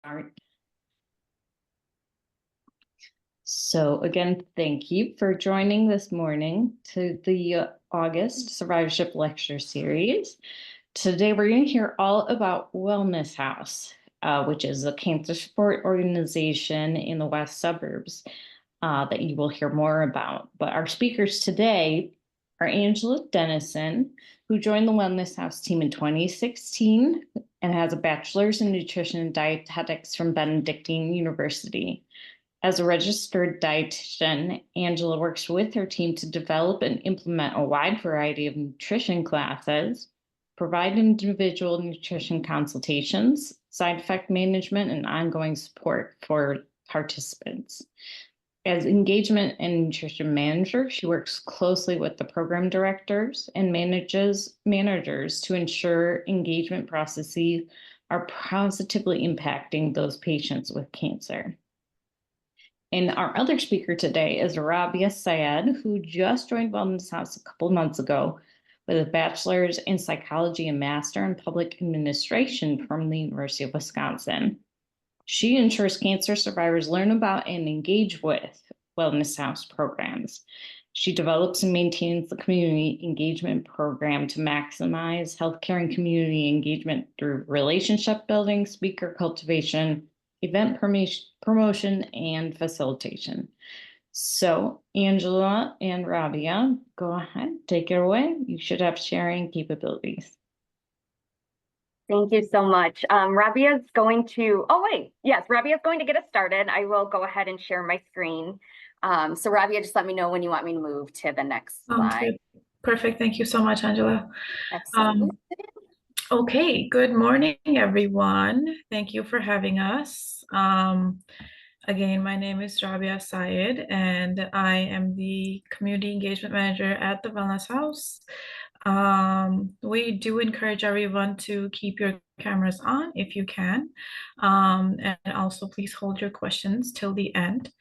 Start. So again, thank you for joining this morning to the August Survivorship Lecture Series. Today, we're going to hear all about Wellness House, which is a cancer support organization in the West Suburbs that you will hear more about. But our speakers today are Angela Dennison, who joined the Wellness House team in 2016 and has a bachelor's in nutrition and dietetics from Benedictine University. As a registered dietitian, Angela works with her team to develop and implement a wide variety of nutrition classes, provide individual nutrition consultations, side effect management, and ongoing support for participants. As engagement and nutrition manager, she works closely with the program directors and managers to ensure engagement processes are positively impacting those patients with cancer. And our other speaker today is Raabia Syed, who just joined Wellness House a couple months ago with a bachelor's in psychology and master in public administration from the University of Wisconsin. She ensures cancer survivors learn about and engage with Wellness House programs. She develops and maintains the community engagement program to maximize healthcare and community engagement through relationship building, speaker cultivation, event promotion, and facilitation. So Angela and Raabia, go ahead, take it away. You should have sharing capabilities. Thank you so much. Raabia is going to, Raabia is going to get us started. I will go ahead and share my screen. So Raabia, just let me know when you want me to move to the next slide. Perfect. Thank you so much, Angela. Absolutely. Okay, good morning, everyone. Thank you for having us. Again, my name is Raabia Syed, and I am the Community Engagement Manager at the Wellness House. We do encourage everyone to keep your cameras on if you can, and also please hold your questions till the end.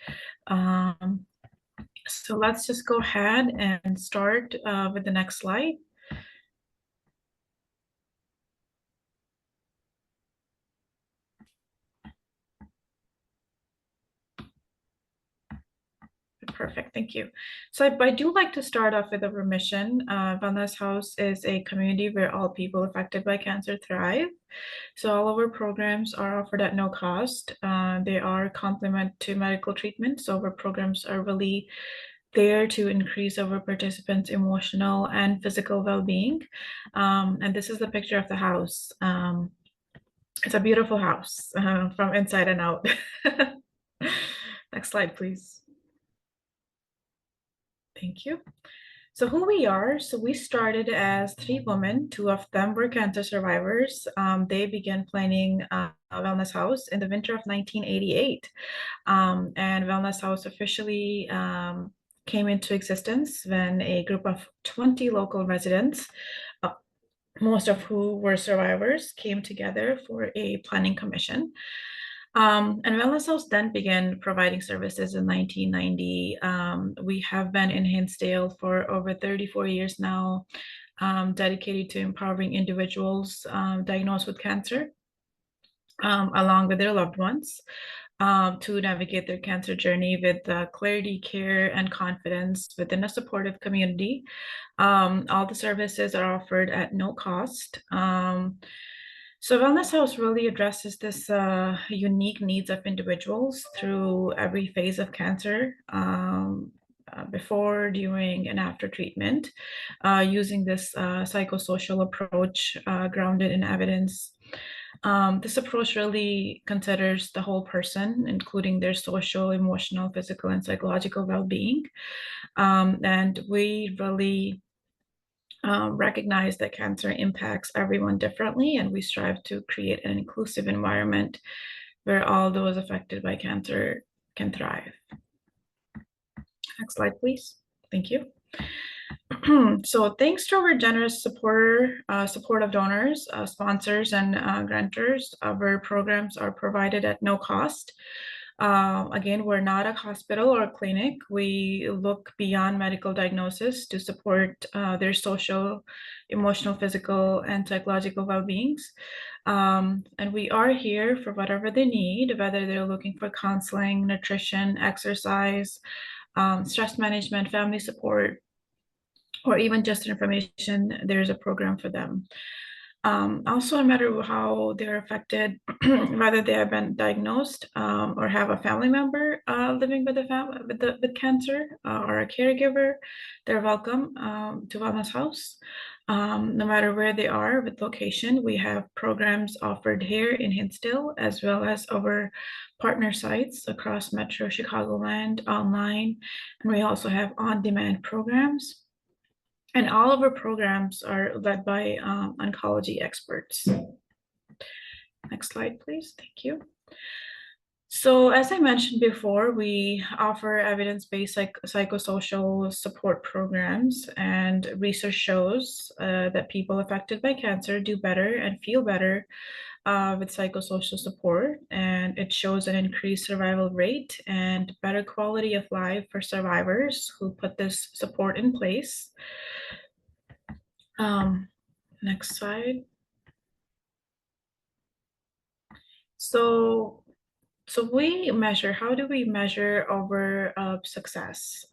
So let's just go ahead and start with the next slide. Perfect, thank you. So I do like to start off with a remission. Wellness House is a community where all people affected by cancer thrive. So all of our programs are offered at no cost. They are complement to medical treatment. So our programs are really there to increase our participants' emotional and physical well-being. And this is the picture of the house. It's a beautiful house from inside and out. Next slide, please. Thank you. So who we are, so we started as 3 women, 2 of them were cancer survivors. They began planning a Wellness House in the winter of 1988. And Wellness House officially came into existence when a group of 20 local residents, most of who were survivors, came together for a planning commission. And Wellness House then began providing services in 1990. We have been in Hinsdale for over 34 years now, dedicated to empowering individuals diagnosed with cancer, along with their loved ones, to navigate their cancer journey with clarity, care, and confidence within a supportive community. All the services are offered at no cost. So Wellness House really addresses this unique needs of individuals through every phase of cancer, before, during, and after treatment, using this psychosocial approach grounded in evidence. This approach really considers the whole person, including their social, emotional, physical, and psychological well-being. And we really recognize that cancer impacts everyone differently, and we strive to create an inclusive environment where all those affected by cancer can thrive. Next slide, please. Thank you. So thanks to our generous support of donors, sponsors, and grantors, our programs are provided at no cost. Again, we're not a hospital or a clinic. We look beyond medical diagnosis to support their social, emotional, physical, and psychological well-beings. And we are here for whatever they need, whether they're looking for counseling, nutrition, exercise, stress management, family support, or even just information, there's a program for them. Also, no matter how they're affected, whether they have been diagnosed or have a family member living with with cancer or a caregiver, they're welcome to Wellness House. No matter where they are with location, we have programs offered here in Hinsdale, as well as our partner sites across Metro Chicagoland online, and we also have on-demand programs. And all of our programs are led by oncology experts. Next slide, please. Thank you. So as I mentioned before, we offer evidence-based psychosocial support programs, and research shows that people affected by cancer do better and feel better with psychosocial support, and it shows an increased survival rate and better quality of life for survivors who put this support in place. Next slide. So we measure, how do we measure our success?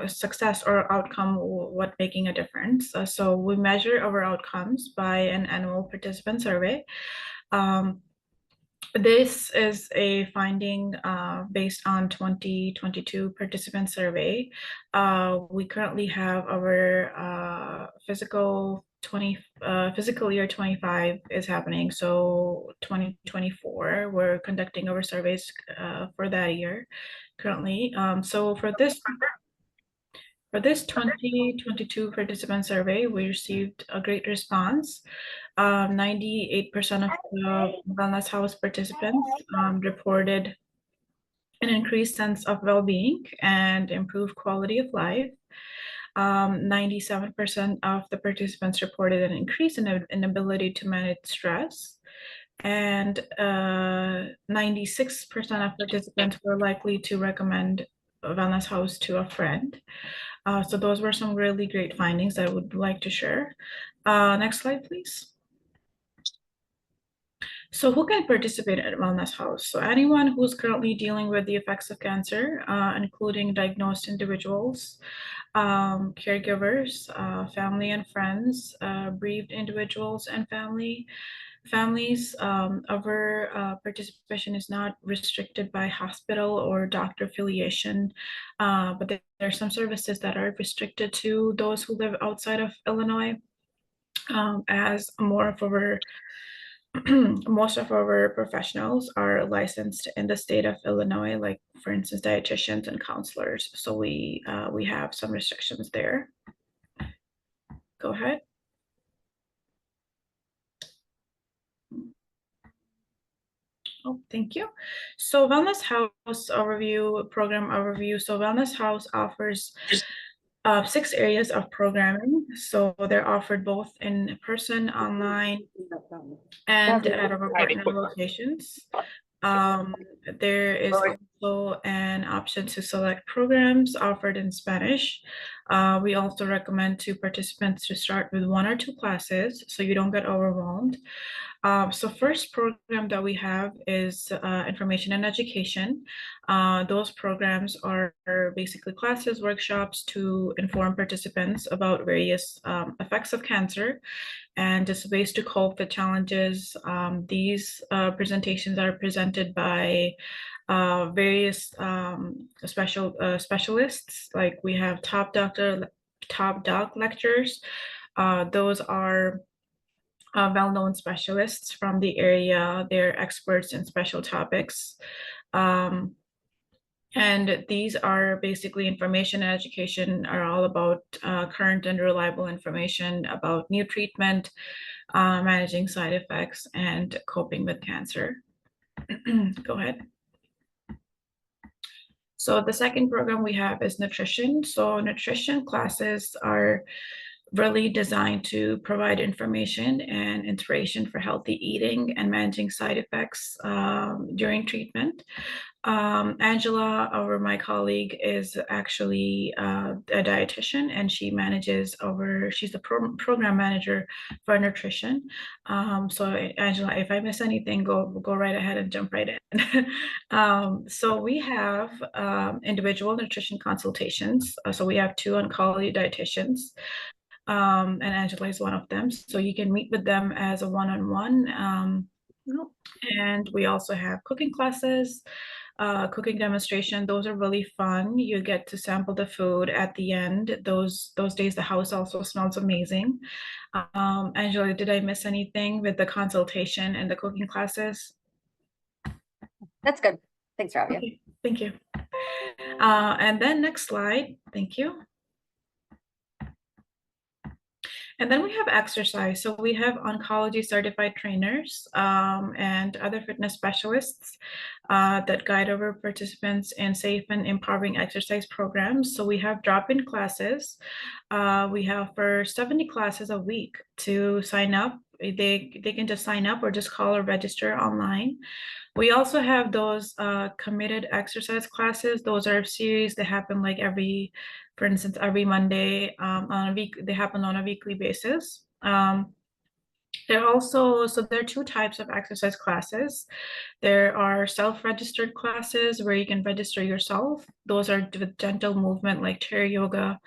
Success or outcome, what making a difference? So we measure our outcomes by an annual participant survey. This is a finding based on 2022 participant survey. We currently have our fiscal year 25 is happening. So 2024, we're conducting our surveys for that year currently. So for this 2022 participant survey, we received a great response. 98% of the Wellness House participants reported an increased sense of well-being and improved quality of life. 97% of the participants reported an increase in ability to manage stress. And 96% of participants were likely to recommend a Wellness House to a friend. So those were some really great findings that I would like to share. Next slide, please. So who can participate at Wellness House? So anyone who's currently dealing with the effects of cancer, including diagnosed individuals, caregivers, family and friends, bereaved individuals and families. Our participation is not restricted by hospital or doctor affiliation, but there are some services that are restricted to those who live outside of Illinois, as more of our most of our professionals are licensed in the state of Illinois, like for instance, dietitians and counselors. So we have some restrictions there. Go ahead. Oh, thank you. So Wellness House overview, program overview. So Wellness House offers 6 areas of programming. So they're offered both in person, online, and at our partner locations. There is also an option to select programs offered in Spanish. We also recommend to participants to start with 1 or 2 classes so you don't get overwhelmed. So first program that we have is information and education. Those programs are basically classes, workshops to inform participants about various effects of cancer and just ways to cope with challenges. These presentations are presented by various specialists. Like we have top doc lectures. Those are well-known specialists from the area. They're experts in special topics. And these are basically information and education are all about current and reliable information about new treatment, managing side effects, and coping with cancer. Go ahead. So the second program we have is nutrition. So nutrition classes are really designed to provide information and inspiration for healthy eating and managing side effects during treatment. Angela, my colleague, is actually a dietitian, and she manages she's the program manager for nutrition. So Angela, if I miss anything, go right ahead and jump right in. So we have individual nutrition consultations. So we have 2 oncology dietitians, and Angela is one of them. So you can meet with them as a one-on-one. And we also have cooking classes, cooking demonstration. Those are really fun. You get to sample the food at the end. Those days the house also smells amazing. Angela, did I miss anything with the consultation and the cooking classes? That's good. Thanks, Raabia. Okay, thank you. And then next slide. Thank you. And then we have exercise. So we have oncology certified trainers and other fitness specialists that guide our participants in safe and empowering exercise programs. So we have drop-in classes. We have for 70 classes a week to sign up. They can just sign up or just call or register online. We also have those committed exercise classes. Those are series that happen like for instance, every Monday they happen on a weekly basis. There are 2 types of exercise classes. There are self-registered classes where you can register yourself. Those are with gentle movement like chair yoga.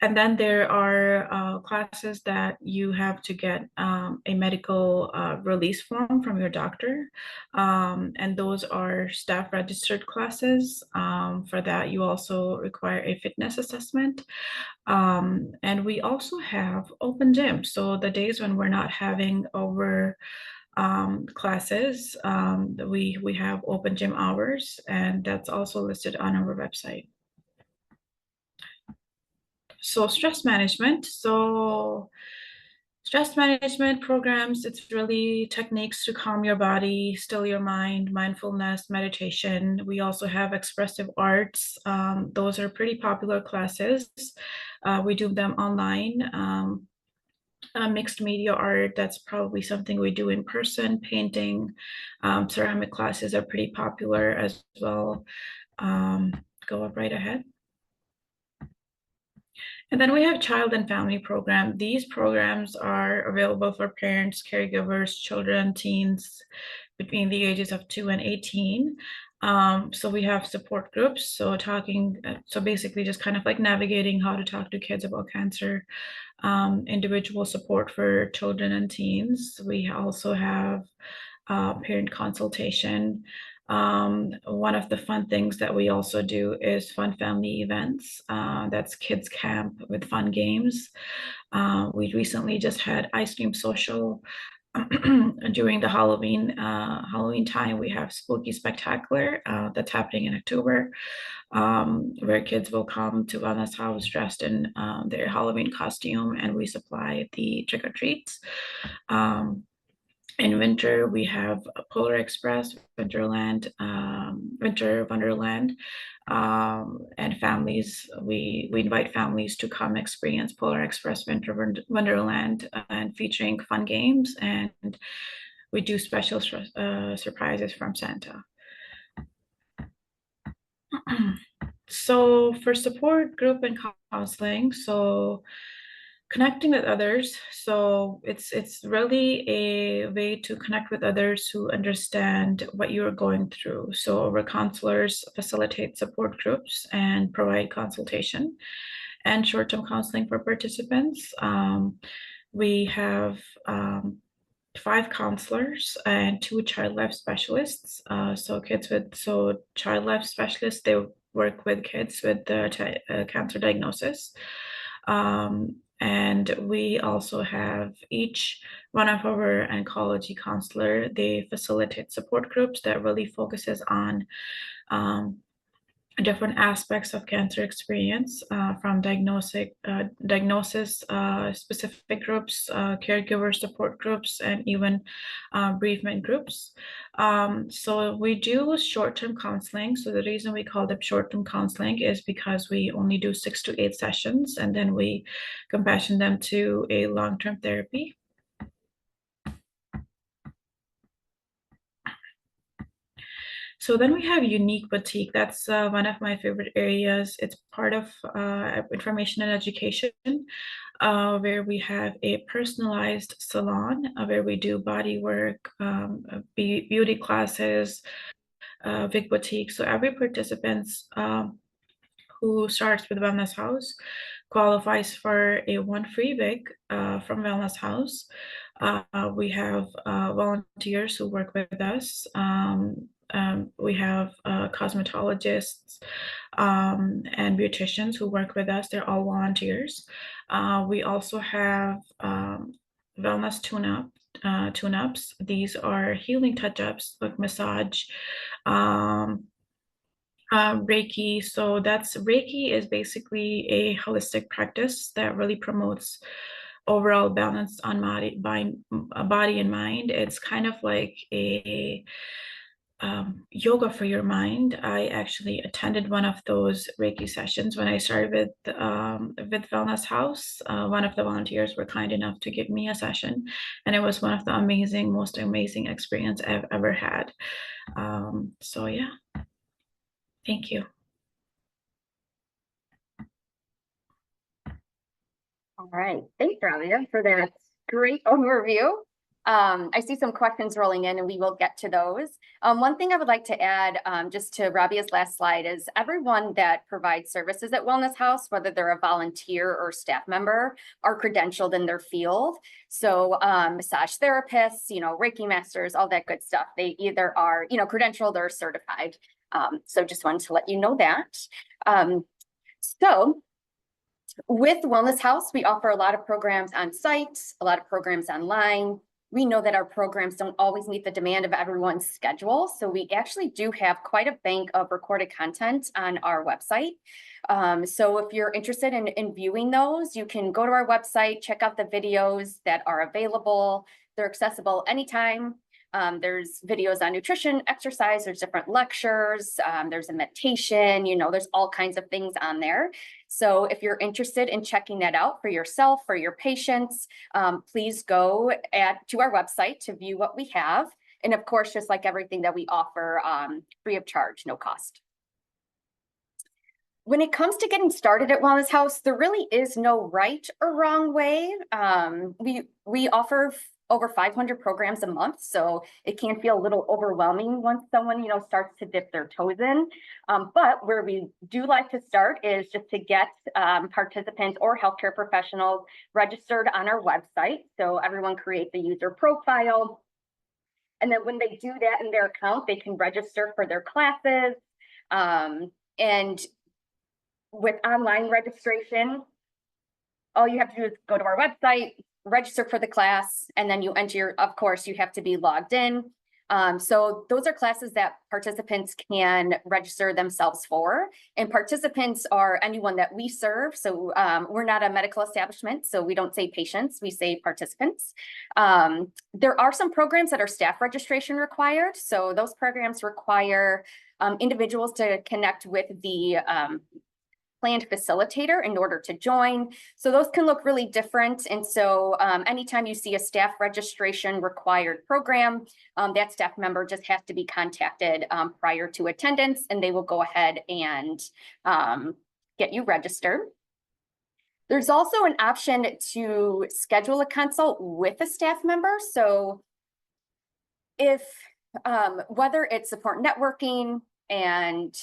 And then there are classes that you have to get a medical release form from your doctor. And those are staff registered classes. For that, you also require a fitness assessment. And we also have open gym. So the days when we're not having over classes, we have open gym hours, and that's also listed on our website. So stress management. So stress management programs, it's really techniques to calm your body, still your mind, mindfulness, meditation. We also have expressive arts. Those are pretty popular classes. We do them online. Mixed media art, that's probably something we do in person. Painting, ceramic classes are pretty popular as well. Go up right ahead. And then we have child and family program. These programs are available for parents, caregivers, children, teens between the ages of 2 and 18. So we have support groups. So basically just kind of like navigating how to talk to kids about cancer, individual support for children and teens. We also have parent consultation. One of the fun things that we also do is fun family events. That's kids camp with fun games. We recently just had ice cream social. During the Halloween time. We have Spooky Spectacular that's happening in October, where kids will come to Wellness House dressed in their Halloween costume, and we supply the trick-or-treats. In winter, we have Polar Express, Winter Wonderland, and families. We invite families to come experience Polar Express Winter Wonderland, and featuring fun games, and we do special surprises from Santa. So for support group and counseling, so connecting with others. So it's really a way to connect with others who understand what you are going through. So our counselors facilitate support groups and provide consultation and short-term counseling for participants. We have 5 counselors and 2 child life specialists. So child life specialists, they work with kids with the cancer diagnosis. And we also have each one of our oncology counselor, they facilitate support groups that really focuses on different aspects of cancer experience, from diagnosis, specific groups, caregiver support groups, and even bereavement groups. So we do short-term counseling. So the reason we call it short-term counseling is because we only do 6 to 8 sessions, and then we compassion them to a long-term therapy. So then we have Unique Boutique. That's one of my favorite areas. It's part of information and education, where we have a personalized salon where we do body work, beauty classes, wig boutique. So every participant who starts with Wellness House qualifies for a one free wig from Wellness House. We have volunteers who work with us. We have cosmetologists and beauticians who work with us. They're all volunteers. We also have wellness tune-ups. These are healing touch-ups like massage, Reiki. So Reiki is basically a holistic practice that really promotes overall balance on body and mind. It's kind of like a yoga for your mind. I actually attended one of those Reiki sessions when I started with Wellness House. One of the volunteers were kind enough to give me a session, and it was one of the most amazing experience I've ever had. So yeah, thank you. All right, thanks, Raabia, for that great overview. I see some questions rolling in, and we will get to those. One thing I would like to add, just to Raabia's last slide, is everyone that provides services at Wellness House, whether they're a volunteer or staff member, are credentialed in their field. So massage therapists, Reiki masters, all that good stuff. They either are, credentialed or certified. So just wanted to let you know that. So with Wellness House, we offer a lot of programs on site, a lot of programs online. We know that our programs don't always meet the demand of everyone's schedule, so we actually do have quite a bank of recorded content on our website. So if you're interested in viewing those, you can go to our website, check out the videos that are available. They're accessible anytime. There's videos on nutrition, exercise, there's different lectures, there's a meditation, there's all kinds of things on there. So if you're interested in checking that out for yourself, for your patients, please go to our website to view what we have. And of course, just like everything that we offer, free of charge, no cost. When it comes to getting started at Wellness House, there really is no right or wrong way. We offer over 500 programs a month, so it can feel a little overwhelming once someone starts to dip their toes in. But where we do like to start is just to get participants or healthcare professionals registered on our website. So everyone creates a user profile, and then when they do that in their account, they can register for their classes. And with online registration, all you have to do is go to our website, register for the class, and then you enter of course, you have to be logged in. So those are classes that participants can register themselves for. And participants are anyone that we serve. So we're not a medical establishment, so we don't say patients, we say participants. There are some programs that are staff registration required. So those programs require individuals to connect with the planned facilitator in order to join. So those can look really different. And so anytime you see a staff registration required program, that staff member just has to be contacted prior to attendance, and they will go ahead and get you registered. There's also an option to schedule a consult with a staff member. So if whether it's support networking and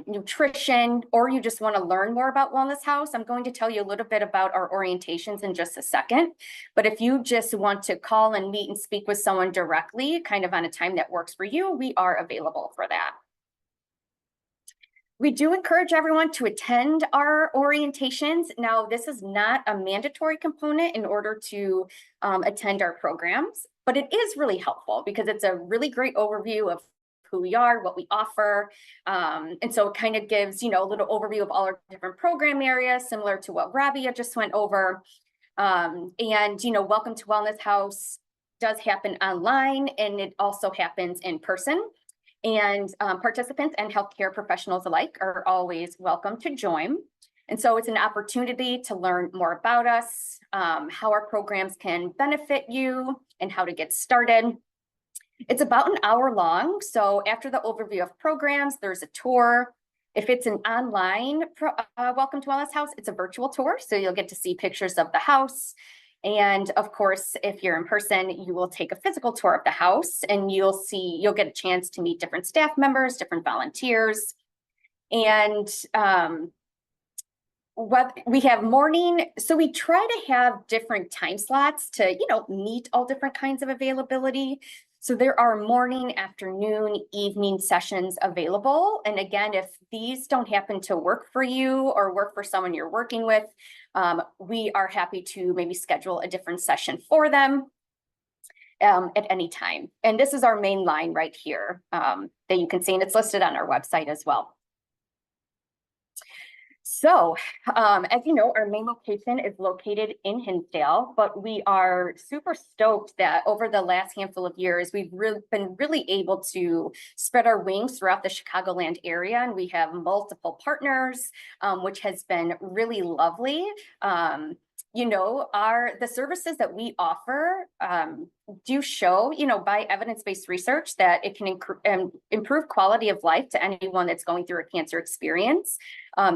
nutrition, or you just want to learn more about Wellness House, I'm going to tell you a little bit about our orientations in just a second. But if you just want to call and meet and speak with someone directly, kind of on a time that works for you, we are available for that. We do encourage everyone to attend our orientations. Now, this is not a mandatory component in order to attend our programs, but it is really helpful because it's a really great overview of who we are, what we offer. And so it kind of gives, a little overview of all our different program areas, similar to what Raabia just went over. And, Welcome to Wellness House does happen online, and it also happens in person. And participants and healthcare professionals alike are always welcome to join. And so it's an opportunity to learn more about us, how our programs can benefit you, and how to get started. It's about an hour long. So after the overview of programs, there's a tour. If it's an online Welcome to Wellness House, it's a virtual tour. So you'll get to see pictures of the house. And of course, if you're in person, you will take a physical tour of the house, and you'll get a chance to meet different staff members, different volunteers. And what we have morning, so we try to have different time slots to, meet all different kinds of availability. So there are morning, afternoon, evening sessions available. And again, if these don't happen to work for you or work for someone you're working with, we are happy to maybe schedule a different session for them at any time. And this is our main line right here that you can see, and it's listed on our website as well. So, as you know, our main location is located in Hinsdale, but we are super stoked that over the last handful of years, we've been really able to spread our wings throughout the Chicagoland area, and we have multiple partners, which has been really lovely. The services that we offer do show, by evidence-based research that it can improve quality of life to anyone that's going through a cancer experience.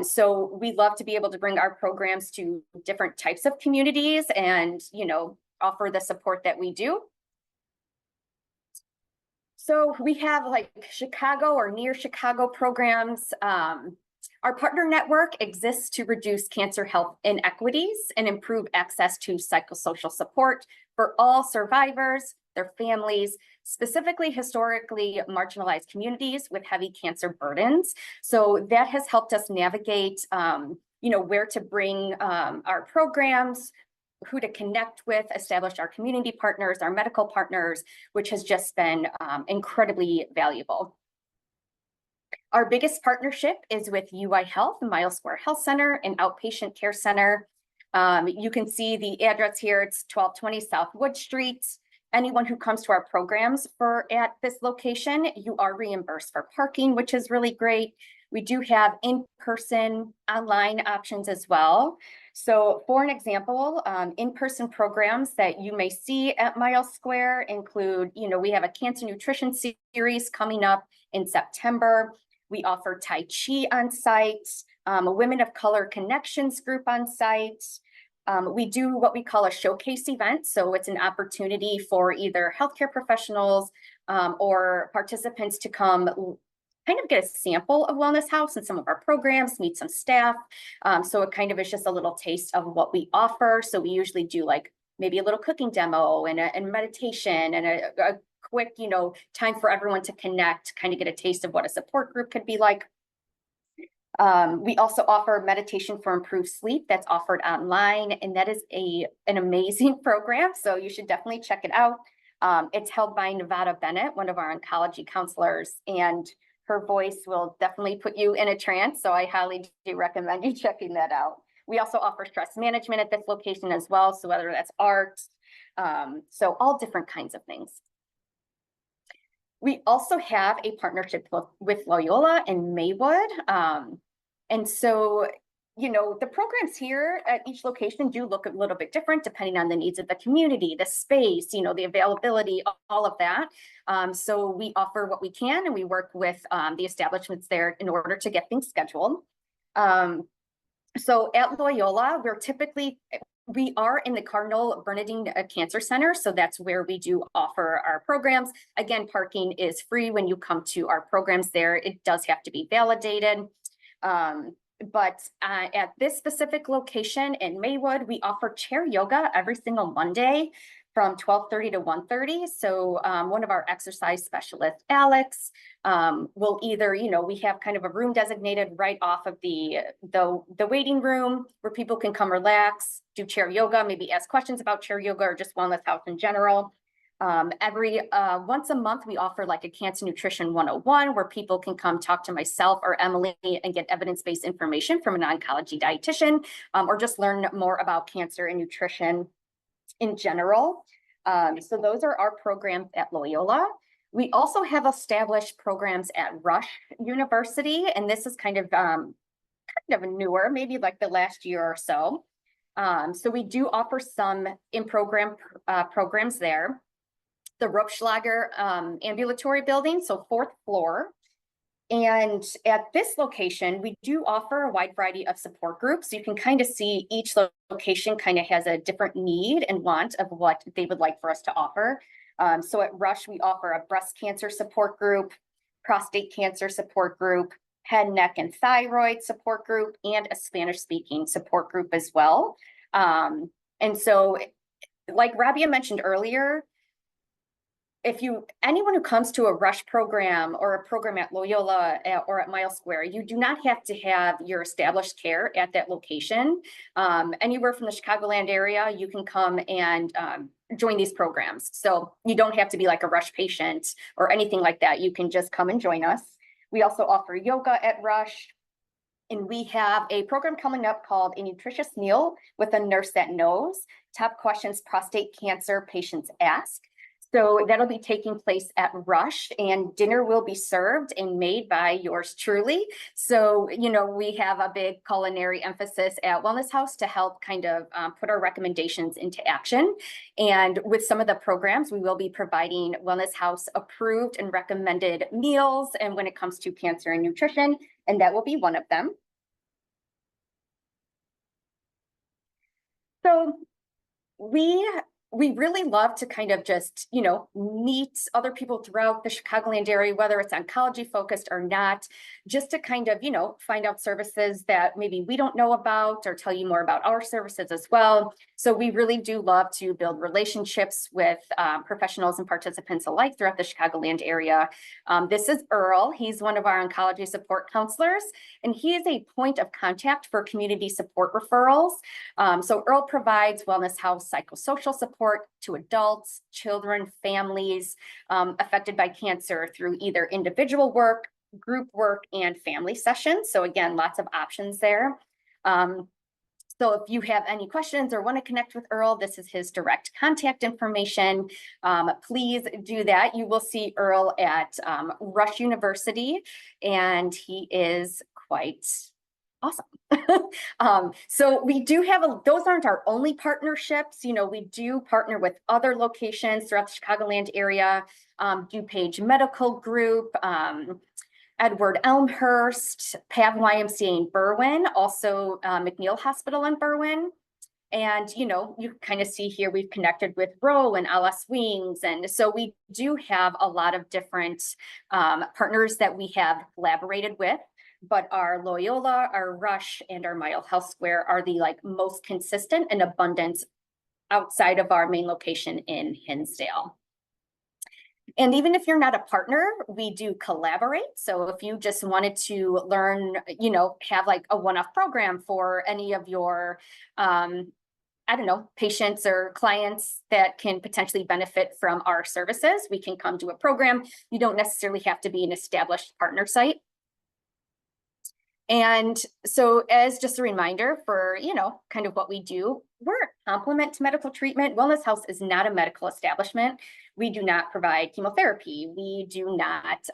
So we love to be able to bring our programs to different types of communities and, offer the support that we do. So we have like Chicago or near Chicago programs. Our partner network exists to reduce cancer health inequities and improve access to psychosocial support for all survivors, their families, specifically historically marginalized communities with heavy cancer burdens. So that has helped us navigate, where to bring our programs, who to connect with, establish our community partners, our medical partners, which has just been incredibly valuable. Our biggest partnership is with UI Health, Miles Square Health Center, an outpatient care center. You can see the address here. It's 1220 South Wood Street. Anyone who comes to our programs at this location, you are reimbursed for parking, which is really great. We do have in-person, online options as well. So for an example, in-person programs that you may see at Miles Square include, we have a cancer nutrition series coming up in September. We offer Tai Chi on site, a Women of Color Connections group on site. We do what we call a showcase event. So it's an opportunity for either healthcare professionals or participants to come kind of get a sample of Wellness House and some of our programs, meet some staff. So it kind of is just a little taste of what we offer. So we usually do like maybe a little cooking demo and meditation and a quick, time for everyone to connect, kind of get a taste of what a support group could be like. We also offer meditation for improved sleep that's offered online, and that is an amazing program. So you should definitely check it out. It's held by Nevada Bennett, one of our oncology counselors, and her voice will definitely put you in a trance. So I highly do recommend you checking that out. We also offer stress management at this location as well. So whether that's art, so all different kinds of things. We also have a partnership with Loyola and Maywood. And so, the programs here at each location do look a little bit different depending on the needs of the community, the space, the availability, all of that. So we offer what we can, and we work with the establishments there in order to get things scheduled. So at Loyola, we are in the Cardinal Bernardine Cancer Center, so that's where we do offer our programs. Again, parking is free when you come to our programs there. It does have to be validated. But at this specific location in Maywood, we offer chair yoga every single Monday from 12:30 to 1:30. So one of our exercise specialists, Alex, will either, we have kind of a room designated right off of the waiting room where people can come relax, do chair yoga, maybe ask questions about chair yoga or just Wellness House in general. Every once a month, we offer like a Cancer Nutrition 101 where people can come talk to myself or Emily and get evidence-based information from an oncology dietitian, or just learn more about cancer and nutrition in general. So those are our programs at Loyola. We also have established programs at Rush University, and this is kind of newer, maybe like the last year or so. So we do offer some in-program programs there. The Rupschlager ambulatory building, so 4th floor. And at this location, we do offer a wide variety of support groups. You can kind of see each location kind of has a different need and want of what they would like for us to offer. So at Rush, we offer a breast cancer support group, prostate cancer support group, head, neck, and thyroid support group, and a Spanish-speaking support group as well. And so, like Raabia mentioned earlier, anyone who comes to a Rush program or a program at Loyola or at Mile Square, you do not have to have your established care at that location. Anywhere from the Chicagoland area, you can come and join these programs. So you don't have to be like a Rush patient or anything like that. You can just come and join us. We also offer yoga at Rush. And we have a program coming up called A Nutritious Meal with a Nurse That Knows. Top questions prostate cancer patients ask. So that'll be taking place at Rush, and dinner will be served and made by yours truly. So, we have a big culinary emphasis at Wellness House to help kind of put our recommendations into action. And with some of the programs, we will be providing Wellness House approved and recommended meals. And when it comes to cancer and nutrition, and that will be one of them. So we really love to kind of just, meet other people throughout the Chicagoland area, whether it's oncology focused or not, just to kind of, find out services that maybe we don't know about or tell you more about our services as well. So we really do love to build relationships with professionals and participants alike throughout the Chicagoland area. This is Earl. He's one of our oncology support counselors, and he is a point of contact for community support referrals. So Earl provides Wellness House psychosocial support to adults, children, families affected by cancer through either individual work, group work, and family sessions. So again, lots of options there. So if you have any questions or want to connect with Earl, this is his direct contact information. Please do that. You will see Earl at Rush University, and he is quite awesome. So we do have those aren't our only partnerships. We do partner with other locations throughout the Chicagoland area, DuPage Medical Group, Edward Elmhurst, PAV YMCA in Berwyn, also McNeil Hospital in Berwyn. And, you kind of see here, we've connected with Roe and LS Wings. And so we do have a lot of different partners that we have collaborated with. But our Loyola, our Rush, and our Mile Health Square are the most consistent and abundant outside of our main location in Hinsdale. And even if you're not a partner, we do collaborate. So if you just wanted to learn, have a one-off program for any of your, patients or clients that can potentially benefit from our services, we can come to a program. You don't necessarily have to be an established partner site. And so as just a reminder for, kind of what we do, we're a complement to medical treatment. Wellness House is not a medical establishment. We do not provide chemotherapy. We do not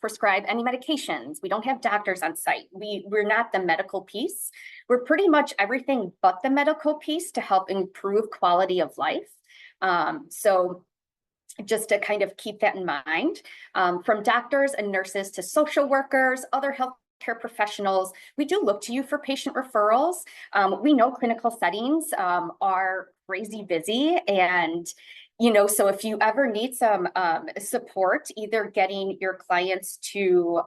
prescribe any medications. We don't have doctors on site. We're not the medical piece. We're pretty much everything but the medical piece to help improve quality of life. So just to kind of keep that in mind, from doctors and nurses to social workers, other health care professionals, we do look to you for patient referrals. We know clinical settings are crazy busy, and so if you ever need some support, either getting your clients to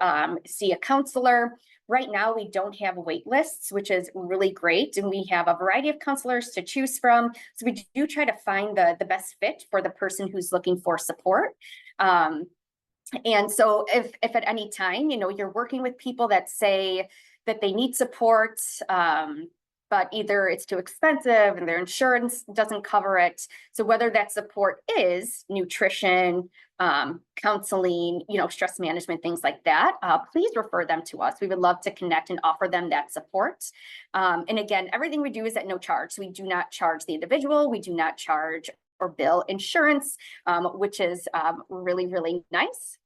see a counselor. Right now, we don't have wait lists, which is really great, and we have a variety of counselors to choose from. So we do try to find the best fit for the person who's looking for support. And so if at any time, you're working with people that say that they need support, but either it's too expensive and their insurance doesn't cover it. So whether that support is nutrition, counseling, stress management, things like that, please refer them to us. We would love to connect and offer them that support. And again, everything we do is at no charge. So we do not charge the individual. We do not charge or bill insurance, which is really, really nice.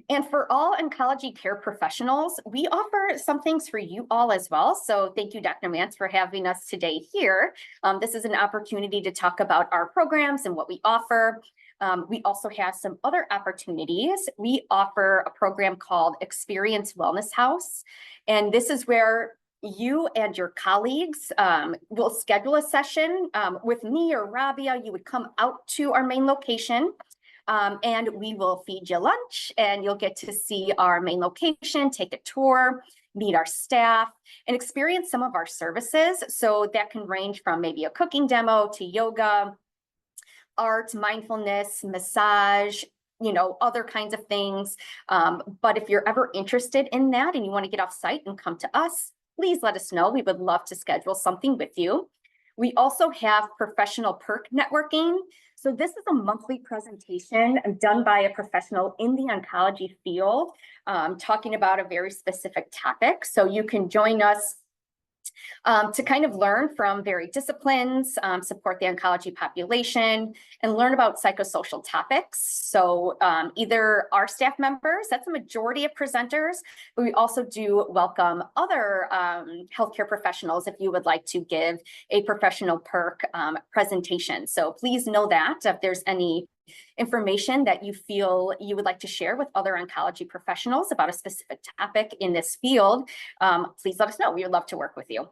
And for all oncology care professionals, we offer some things for you all as well. So thank you, Dr. Mance, for having us today here. This is an opportunity to talk about our programs and what we offer. We also have some other opportunities. We offer a program called Experience Wellness House. And this is where you and your colleagues will schedule a session with me or Raabia. You would come out to our main location. And we will feed you lunch, and you'll get to see our main location, take a tour, meet our staff, and experience some of our services. So that can range from maybe a cooking demo to yoga, art, mindfulness, massage, other kinds of things. But if you're ever interested in that and you want to get off site and come to us, please let us know. We would love to schedule something with you. We also have professional perk networking. So this is a monthly presentation done by a professional in the oncology field, talking about a very specific topic. So you can join us to kind of learn from varied disciplines, support the oncology population, and learn about psychosocial topics. So either our staff members, that's a majority of presenters, but we also do welcome other healthcare professionals if you would like to give a professional perk presentation. So please know that if there's any information that you feel you would like to share with other oncology professionals about a specific topic in this field, please let us know. We would love to work with you.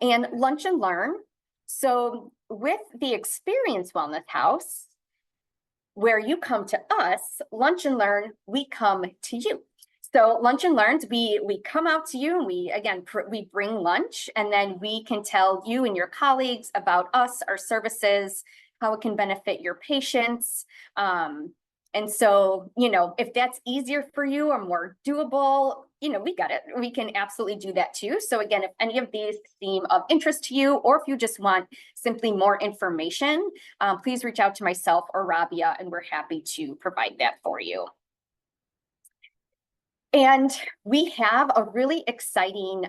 And lunch and learn. So with the Experience Wellness House, where you come to us, lunch and learn, we come to you. So lunch and learns, we come out to you, and we bring lunch, and then we can tell you and your colleagues about us, our services, how it can benefit your patients. And so, if that's easier for you or more doable, we got it. We can absolutely do that too. So again, if any of these seem of interest to you, or if you just want simply more information, please reach out to myself or Raabia, and we're happy to provide that for you. And we have a really exciting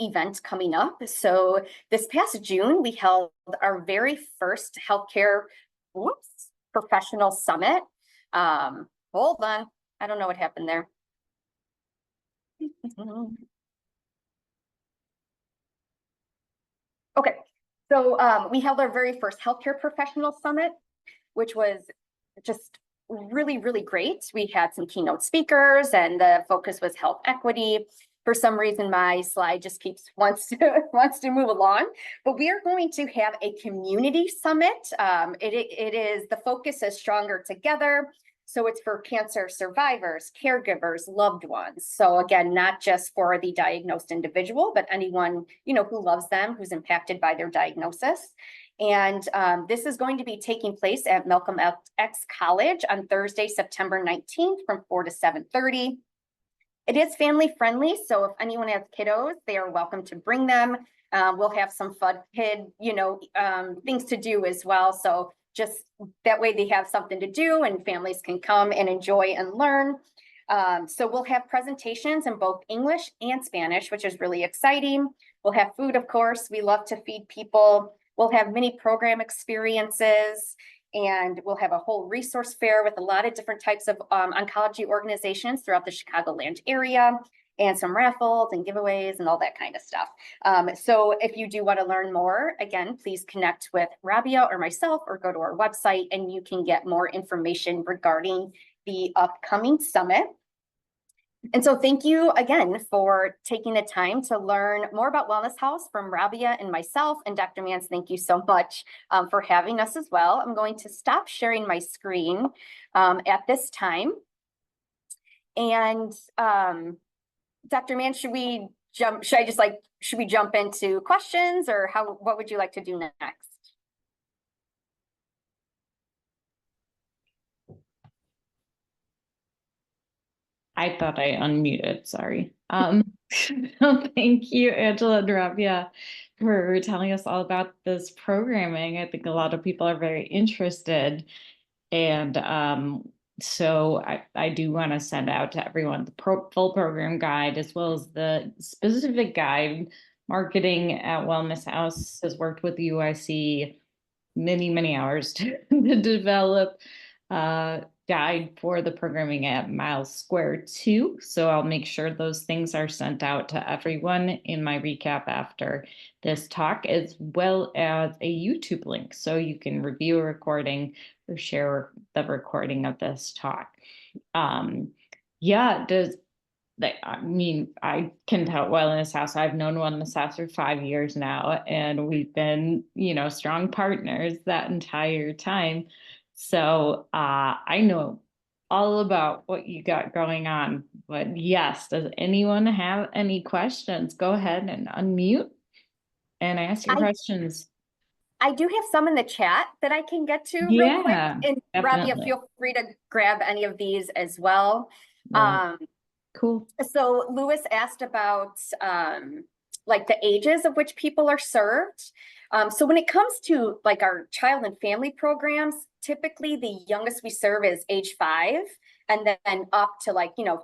event coming up. So this past June, we held our very first healthcare professional summit. Hold on, I don't know what happened there. Okay, so we held our very first healthcare professional summit, which was just really, really great. We had some keynote speakers, and the focus was health equity. For some reason, my slide just wants to move along, but we are going to have a community summit. The focus is Stronger Together. So it's for cancer survivors, caregivers, loved ones. So again, not just for the diagnosed individual, but anyone, who loves them, who's impacted by their diagnosis. And this is going to be taking place at Malcolm X College on Thursday, September 19th from 4 to 7:30. It is family friendly, so if anyone has kiddos, they are welcome to bring them. We'll have some fun kid, things to do as well. So just that way they have something to do and families can come and enjoy and learn. So we'll have presentations in both English and Spanish, which is really exciting. We'll have food, of course. We love to feed people. We'll have mini program experiences, and we'll have a whole resource fair with a lot of different types of oncology organizations throughout the Chicagoland area, and some raffles and giveaways and all that kind of stuff. So if you do want to learn more, again, please connect with Raabia or myself, or go to our website and you can get more information regarding the upcoming summit. And so thank you again for taking the time to learn more about Wellness House from Raabia and myself. And Dr. Mance, thank you so much for having us as well. I'm going to stop sharing my screen at this time. And Dr. Mance, should we jump into questions, or what would you like to do next? I thought I unmuted, sorry. Thank you, Angela and Raabia, for telling us all about this programming. I think a lot of people are very interested. And so I do want to send out to everyone the full program guide as well as the specific guide. Marketing at Wellness House has worked with the UIC many hours to develop a guide for the programming at Miles Square 2. So I'll make sure those things are sent out to everyone in my recap after this talk, as well as a YouTube link so you can review a recording or share the recording of this talk. Yeah, I mean, I can tell Wellness House. I've known Wellness House for 5 years now, and we've been, strong partners that entire time. So I know all about what you got going on. But yes, does anyone have any questions? Go ahead and unmute and ask your questions. I do have some in the chat that I can get to real quick. Yeah, And Raabia, definitely. feel free to grab any of these as well. Right. Cool. So Lewis asked about like the ages of which people are served. So when it comes to like our child and family programs, typically the youngest we serve is age 5, and then up to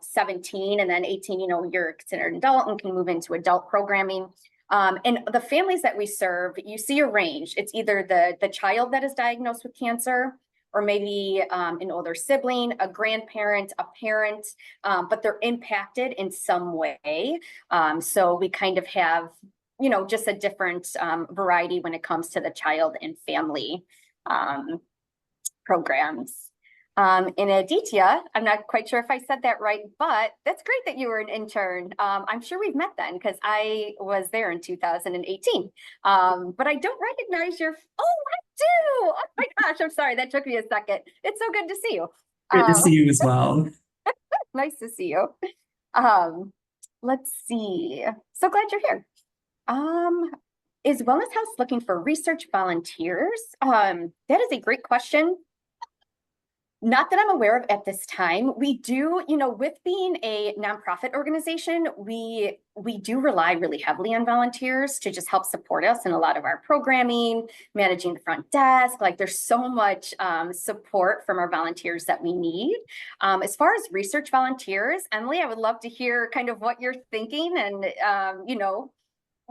17, and then 18, you're considered an adult and can move into adult programming. And the families that we serve, you see a range. It's either the child that is diagnosed with cancer, or maybe an older sibling, a grandparent, a parent, but they're impacted in some way. So we kind of have, just a different variety when it comes to the child and family programs. In Aditya, I'm not quite sure if I said that right, but that's great that you were an intern. I'm sure we've met then because I was there in 2018. But I don't recognize your, oh, I do. Oh my gosh, I'm sorry. That took me a second. It's so good to see you. Good to see you as well. Nice to see you. Let's see. So glad you're here. Is Wellness House looking for research volunteers? That is a great question. Not that I'm aware of at this time. We do, with being a nonprofit organization, we do rely really heavily on volunteers to just help support us in a lot of our programming, managing the front desk. Like there's so much support from our volunteers that we need. As far as research volunteers, Emily, I would love to hear kind of what you're thinking, and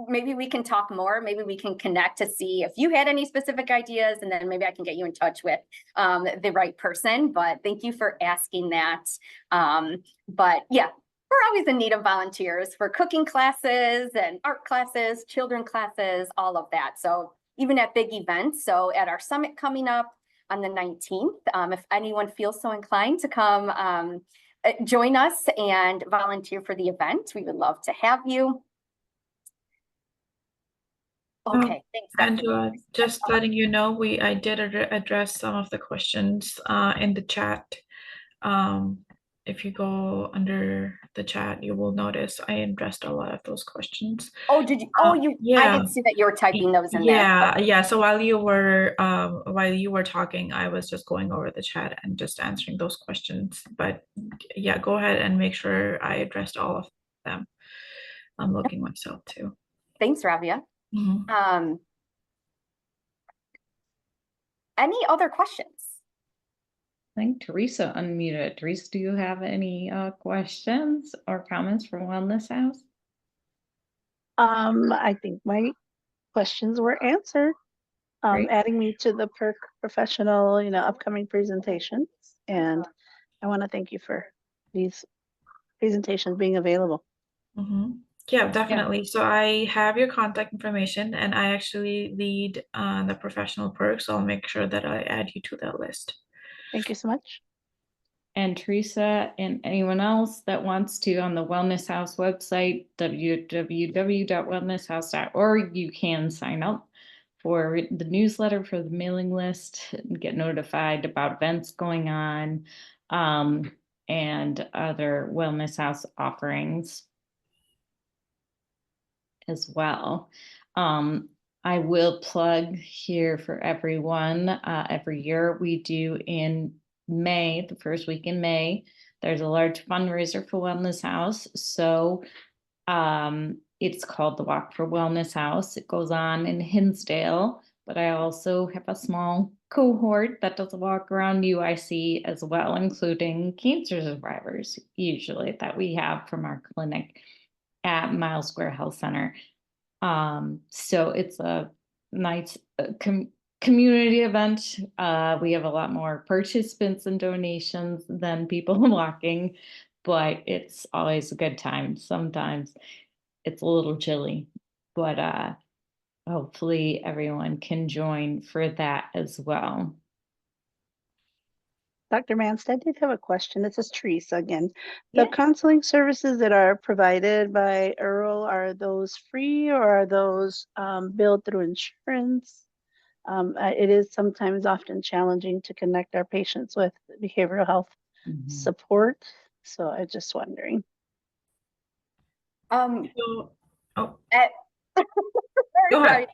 maybe we can talk more. Maybe we can connect to see if you had any specific ideas, and then maybe I can get you in touch with the right person. But thank you for asking that. But yeah, we're always in need of volunteers for cooking classes and art classes, children classes, all of that. So even at big events. So at our summit coming up on the 19th, if anyone feels so inclined to come join us and volunteer for the event, we would love to have you. Okay, thanks. Angela, just letting you know, I did address some of the questions in the chat. If you go under the chat, you will notice I addressed a lot of those questions. Oh, did you? Yeah. I did see that you were typing those in there. Yeah. So while you were talking, I was just going over the chat and just answering those questions. But yeah, go ahead and make sure I addressed all of them. I'm looking myself too. Thanks, Raabia. Any other questions? I think Teresa unmuted. Teresa, do you have any questions or comments from Wellness House? I think my questions were answered. Adding me to the PERC professional, upcoming presentations. And I want to thank you for these presentations being available. Yeah, definitely. So I have your contact information, and I actually lead the professional PERC, so I'll make sure that I add you to that list. Thank you so much. And Teresa and anyone else that wants to, on the Wellness House website, www.wellnesshouse.org, you can sign up for the newsletter, for the mailing list, and get notified about events going on and other Wellness House offerings as well. I will plug here for everyone. Every year we do in May, the first week in May, there's a large fundraiser for Wellness House. So It's called the Walk for Wellness House. It goes on in Hinsdale, but I also have a small cohort that does a walk around UIC as well, including cancer survivors, usually that we have from our clinic at Miles Square Health Center. So it's a nice community event. We have a lot more participants and donations than people walking, but it's always a good time. Sometimes it's a little chilly, but hopefully everyone can join for that as well. Dr. Manst, I did have a question. This is Teresa again. The Yeah. counseling services that are provided by Earl, are those free or are those billed through insurance? It is sometimes often challenging to connect our patients with behavioral health support. So I'm just wondering. So, oh, Sorry, go ahead.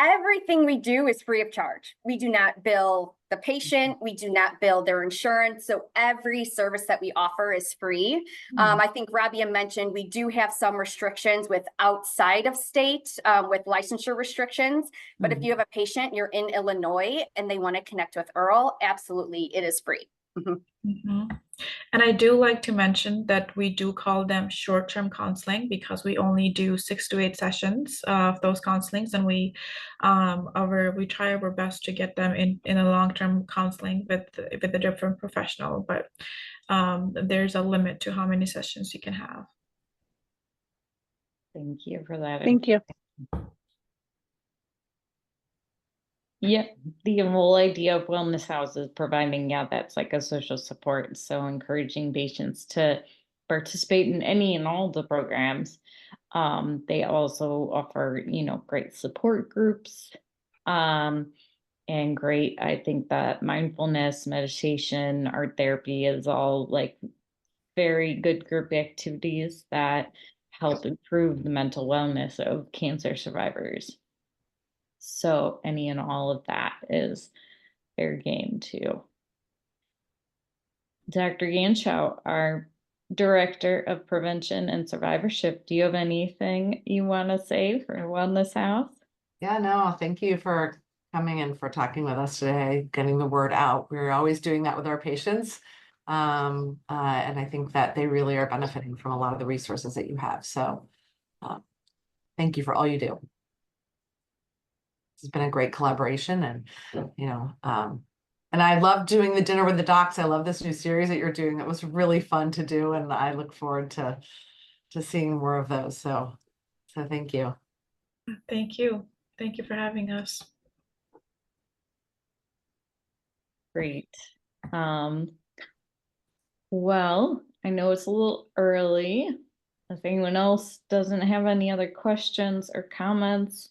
everything we do is free of charge. We do not bill the patient. We do not bill their insurance. So every service that we offer is free. I think Raabia mentioned we do have some restrictions with outside of state with licensure restrictions. But if you have a patient, you're in Illinois and they want to connect with Earl, absolutely, it is free. And I do like to mention that we do call them short-term counseling because we only do 6 to 8 sessions of those counselings, and we try our best to get them in a long-term counseling with a different professional, but there's a limit to how many sessions you can have. Thank you for that. Thank you. Yeah, the whole idea of wellness houses providing, that psychosocial support. So encouraging patients to participate in any and all the programs. They also offer, great support groups. And great, I think that mindfulness, meditation, art therapy is all like very good group activities that help improve the mental wellness of cancer survivors. So any and all of that is fair game too. Dr. Ganschow, our Director of Prevention and Survivorship, do you have anything you want to say for Wellness House? Yeah, no, thank you for coming and for talking with us today, getting the word out. We're always doing that with our patients. And I think that they really are benefiting from a lot of the resources that you have. So thank you for all you do. It's been a great collaboration, and and I love doing the dinner with the docs. I love this new series that you're doing. It was really fun to do, and I look forward to seeing more of those. So thank you. Thank you. Thank you for having us. Great. Well, I know it's a little early. If anyone else doesn't have any other questions or comments,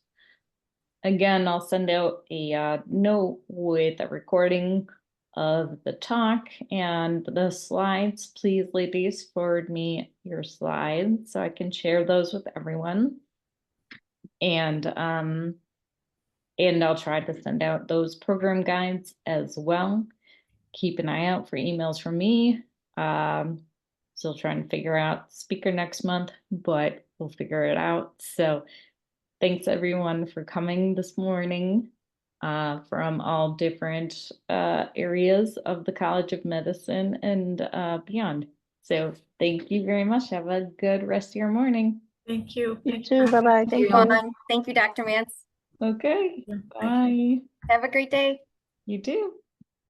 again, I'll send out a note with a recording of the talk and the slides. Please, ladies, forward me your slides so I can share those with everyone. And I'll try to send out those program guides as well. Keep an eye out for emails from me. Still trying to figure out speaker next month, but we'll figure it out. So thanks everyone for coming this morning from all different areas of the College of Medicine and beyond. So thank you very much. Have a good rest of your morning. Thank you. You too. Bye-bye. Thank you. Thank you, Dr. Mance. Okay. Bye. Bye. Have a great day. You too.